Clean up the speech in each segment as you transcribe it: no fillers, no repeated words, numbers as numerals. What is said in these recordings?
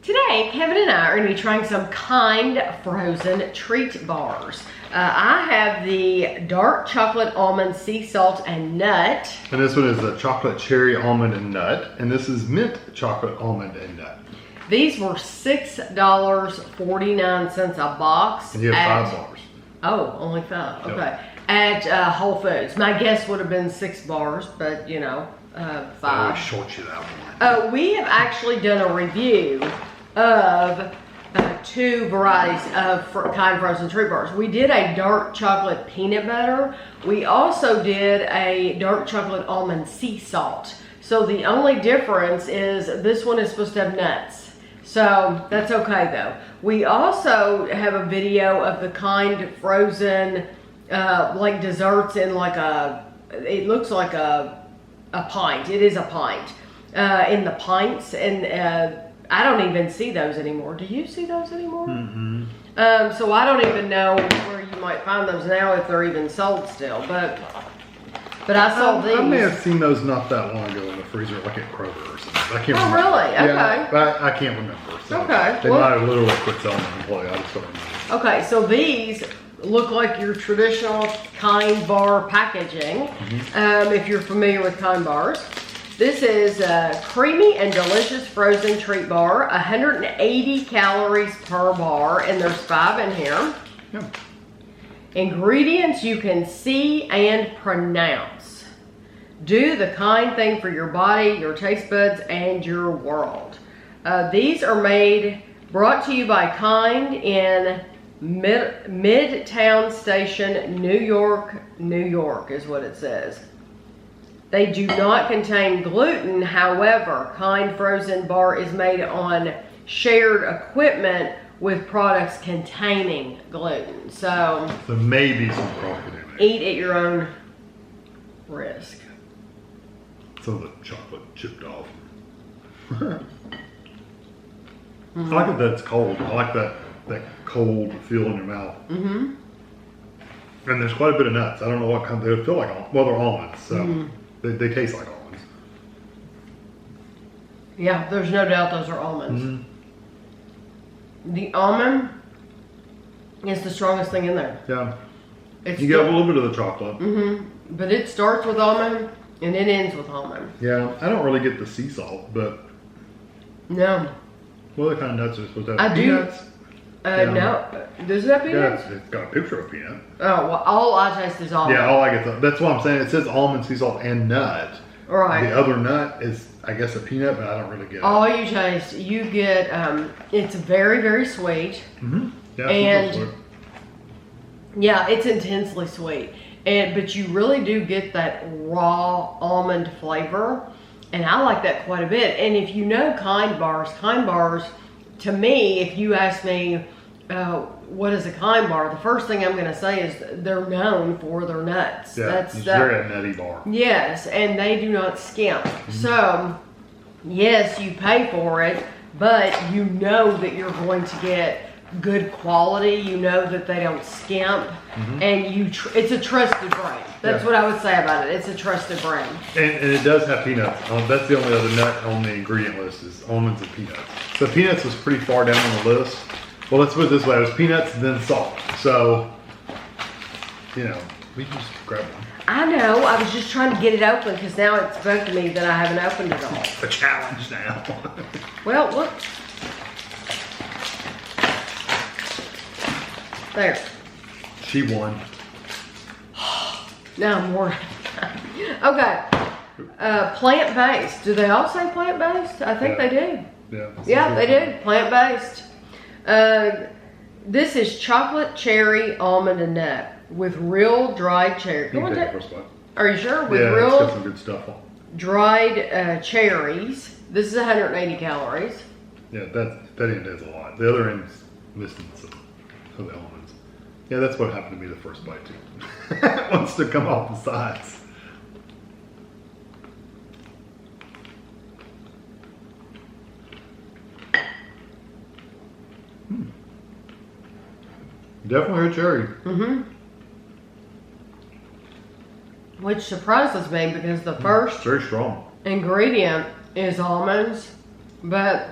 Today, Kevin and I are going to be trying some Kind frozen treat bars. I have the dark chocolate almond sea salt and nut. And this one is the chocolate cherry almond and nut. And this is mint chocolate almond and nut. These were $6.49 a box. And you have 5 bars. Oh, only 5. Yep. Okay. At Whole Foods. My guess would have been 6 bars, but you know, 5. I always short you that one. We have actually done a review of 2 varieties of Kind frozen treat bars. We did a dark chocolate peanut butter. We also did a dark chocolate almond sea salt. So the only difference is this one is supposed to have nuts. So that's okay though. We also have a video of the Kind frozen like desserts in like it looks like a pint. It is a pint in the pints, and I don't even see those anymore. Do you see those anymore? Mm-hmm. So I don't even know where you might find those now, if they're even sold still. But I saw these. I may have seen those not that long ago in the freezer, like at Kroger or something. I can't remember. Really? Okay. Yeah, but I can't remember. So Okay. They might have literally quit selling them completely. I just don't remember. Okay, so these look like your traditional Kind bar packaging. Mm-hmm. If you're familiar with Kind bars. This is a creamy and delicious frozen treat bar, 180 calories per bar, and there's 5 in here. Yeah. Ingredients you can see and pronounce. Do the Kind thing for your body, your taste buds, and your world. These are brought to you by Kind in Midtown Station, New York is what it says. They do not contain gluten. However, Kind frozen bar is made on shared equipment with products containing gluten. So there may be some profit in it. Eat at your own risk. Some of the chocolate chipped off. I like it that it's cold. I like that cold feel in your mouth. Mm-hmm. And there's quite a bit of nuts. I don't know what kind. They feel like they're almonds, so they taste like almonds. Yeah, there's no doubt those are almonds. Mm-hmm. The almond is the strongest thing in there. Yeah. You get a little bit of the chocolate. Mm-hmm. But it starts with almond and it ends with almond. Yeah, I don't really get the sea salt, but no. What other kind of nuts are supposed to have? I Peanuts? No. Does it have peanuts? Yeah, it's got a picture of peanut. Oh, well, all I taste is almond. Yeah, all I get. That's what I'm saying. It says almond, sea salt, and nut. Right. The other nut is, I guess, a peanut, but I don't really get it. All you taste, you get, it's very, very sweet. Mm-hmm. Yeah, and sweet. Yeah, it's intensely sweet. But you really do get that raw almond flavor. And I like that quite a bit. And if you know Kind bars, to me, if you ask me, what is a Kind bar? The first thing I'm going to say is they're known for their nuts. Yeah, it's very a nutty bar. Yes, and they do not skimp. So, yes, you pay for it, but you know that you're going to get good quality. You know that they don't skimp, and it's a trusted brand. That's what I would say about it. It's a trusted brand. And it does have peanuts. That's the only other nut on the ingredient list is almonds and peanuts. So peanuts was pretty far down on the list. Well, let's put it this way. It was peanuts and then salt. So, you know, we can just grab one. I know. I was just trying to get it open because now it's bugged me that I haven't opened it all. A challenge now. Well, look. There. She won. Now I'm worried. Okay. Plant-based. Do they all say plant-based? I think they do. Yeah, they do. Plant-based. This is chocolate cherry almond and nut with real dried cherry. You can take the first bite. Are you sure? With it's real got some good stuff on. dried cherries. This is 180 calories. Yeah, that end is a lot. The other end's missing some of the almonds. Yeah, that's what happened to me the first bite too. It wants to come off the sides. Definitely a cherry. Which surprises me because the first very strong ingredient is almonds, but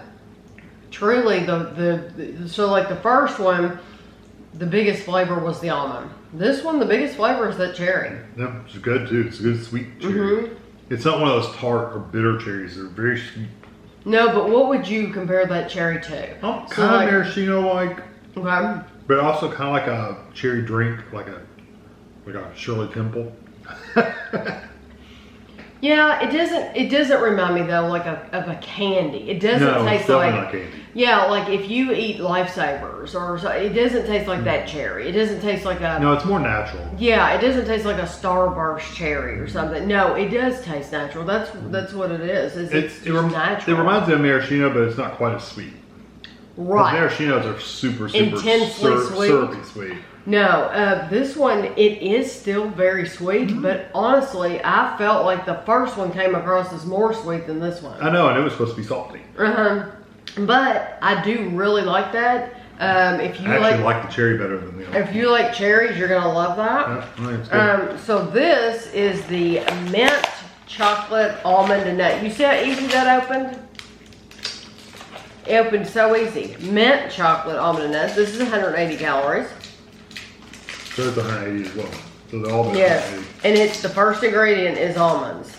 truly so like the first one, the biggest flavor was the almond. This one, the biggest flavor is that cherry. Yeah, it's good too. It's a good sweet cherry. It's not one of those tart or bitter cherries. They're very sweet. No, but what would you compare that cherry to? Oh, kind of maraschino-like. Okay. But also kind of like a cherry drink, like a Shirley Temple. Yeah, it doesn't remind me though like of a candy. It doesn't taste like not candy. Yeah, like if you eat Lifesavers or so, it doesn't taste like that cherry. It doesn't taste like a. No, it's more natural. Yeah, it doesn't taste like a Starburst cherry or something. No, it does taste natural. That's what it is. It's just natural. It reminds me of maraschino, but it's not quite as sweet. Right. Maraschinos are super Intensely sweet. syrupy sweet. No, this one, it is still very sweet, but honestly, I felt like the first one came across as more sweet than this one. I know, and it was supposed to be salty. But I do really like that. If you I actually like the cherry better than the other. If you like cherries, you're gonna love that. Yeah, I think it's good. So this is the Mint Chocolate Almond Nut. You see how easy that opened? It opened so easy. Mint Chocolate Almond Nut. This is 180 calories. So it's 180 as well. So they're all Yes, 180. and it's the first ingredient is almonds.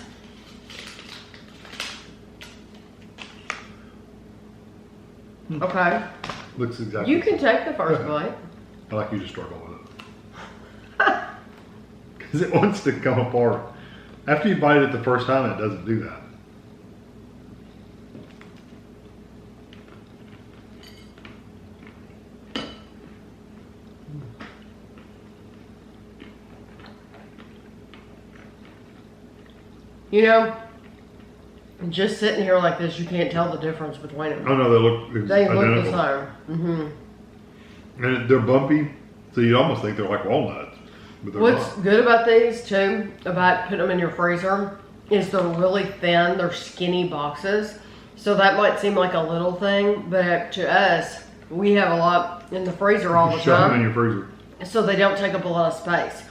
Okay. Looks exactly. You can take the first bite. I like you to struggle with it. Because it wants to come apart. After you bite it the first time, it doesn't do that. You know, just sitting here like this, you can't tell the difference between them. Oh no, they look Look the same. And they're bumpy, so you almost think they're like walnuts. But they're What's not. good about these too, about putting them in your freezer, is they're really thin. They're skinny boxes, so that might seem like a little thing, but to us, we have a lot in the freezer all the Shove them in time, your freezer. so they don't take up a lot of space.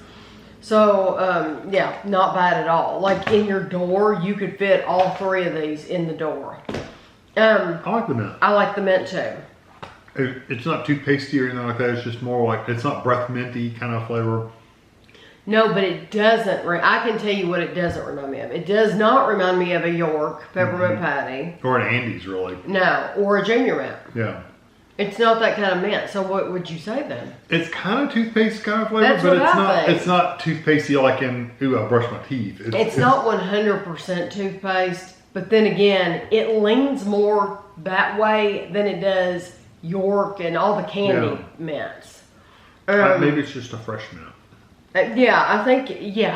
So, yeah, not bad at all. Like in your door, you could fit all three of these in the door. I like the mint. I like the mint too. It's not too pasty or anything like that. It's just more like, it's not breath minty kind of flavor. No, but it doesn't. I can tell you what it doesn't remind me of. It does not remind me of a York peppermint patty. Or an Andes, really. No, or a Junior Mint. Yeah. It's not that kind of mint. So what would you say then? It's kind of toothpaste kind of flavor, That's but what I think. it's not toothpastey like in, ooh, I brush my teeth. It's not 100% toothpaste, but then again, it leans more that way than it does York and all the candy mints. Maybe it's just a fresh mint. Yeah,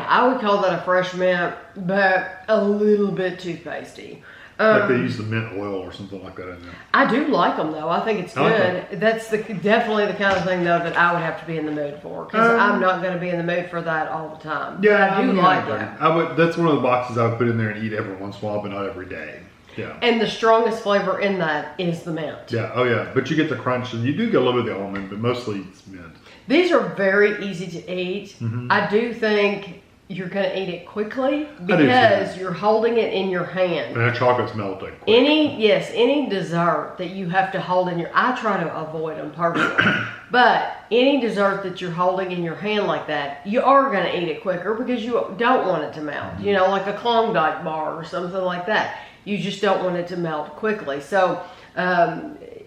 I would call that a fresh mint, but a little bit toothpastey. Like they use the mint oil or something like that in there. I do like them though. I think it's good. That's definitely the kind of thing though that I would have to be in the mood for, because I'm not going to be in the mood for that all the time. Yeah, but I do like it. I would. That's one of the boxes I would put in there and eat every once in a while, but not every day. Yeah. And the strongest flavor in that is the mint. Yeah. Oh yeah. But you get the crunch, and you do get a little bit of the almond, but mostly it's mint. These are very easy to eat. I do think you're going to eat it quickly because you're holding it in your hand. And that chocolate's melting quick. Any dessert that you have to hold in I try to avoid them personally, but any dessert that you're holding in your hand like that, you are going to eat it quicker because you don't want it to melt. You know, like a Klondike bar or something like that. You just don't want it to melt quickly. So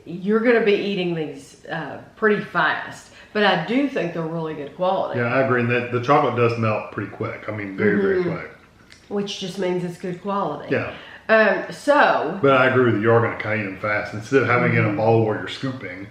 you're going to be eating these pretty fast. But I do think they're really good quality. Yeah, I agree. And the chocolate does melt pretty quick. I mean, very, very quick. Which just means it's good quality. Yeah. But I agree with you. You are going to kind of eat them fast. Instead of having it in a bowl where you're scooping,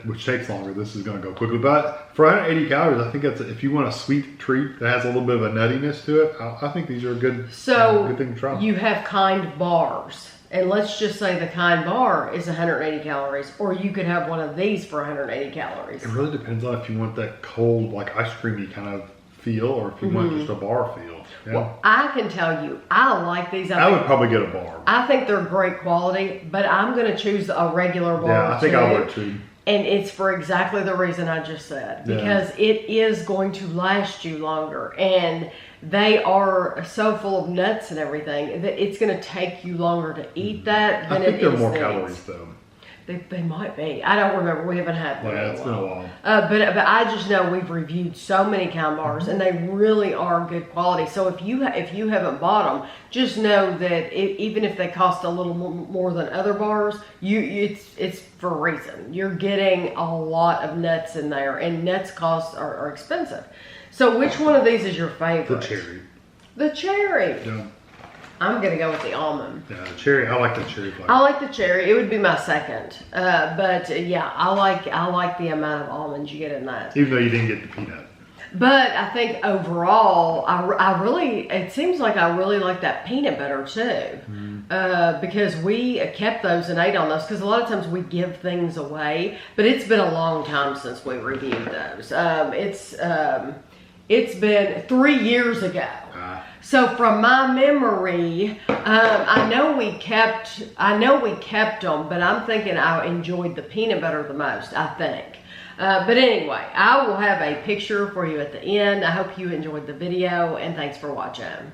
which takes longer, this is going to go quickly. But for 180 calories, I think that's if you want a sweet treat that has a little bit of a nuttiness to it, I think these are a good thing to try. You have kind bars. And let's just say the kind bar is 180 calories, or you could have one of these for 180 calories. It really depends on if you want that cold, like ice creamy kind of feel, or if you want just a bar feel. Yeah. Well, I can tell you, I like these. I would probably get a bar. I think they're great quality, but I'm going to choose a regular bar. Yeah, I think I would too. And it's for exactly the reason I just said, because it is going to last you longer. And they are so full of nuts and everything that it's going to take you longer to eat that than I think it there are is more these. calories though. They might be. I don't remember. We haven't had one. Yeah, in it's a been a while. while. But I just know we've reviewed so many Count bars, and they really are good quality. So if you haven't bought them, just know that even if they cost a little more than other bars, it's for a reason. You're getting a lot of nuts in there, and nuts are expensive. So which one of these is your favorite? The cherry. The cherry. Yeah. I'm gonna go with the almond. Yeah, the cherry. I like the cherry flavor. I like the cherry. It would be my second. But yeah, I like the amount of almonds you get in that. Even though you didn't get the peanut. But I think overall, it seems like I really like that peanut butter too. Because we kept those and ate on those, because a lot of times we give things away, but it's been a long time since we reviewed those. It's been 3 years ago. So from my memory, I know we kept them, but I'm thinking I enjoyed the peanut butter the most, I think. But anyway, I will have a picture for you at the end. I hope you enjoyed the video, and thanks for watching.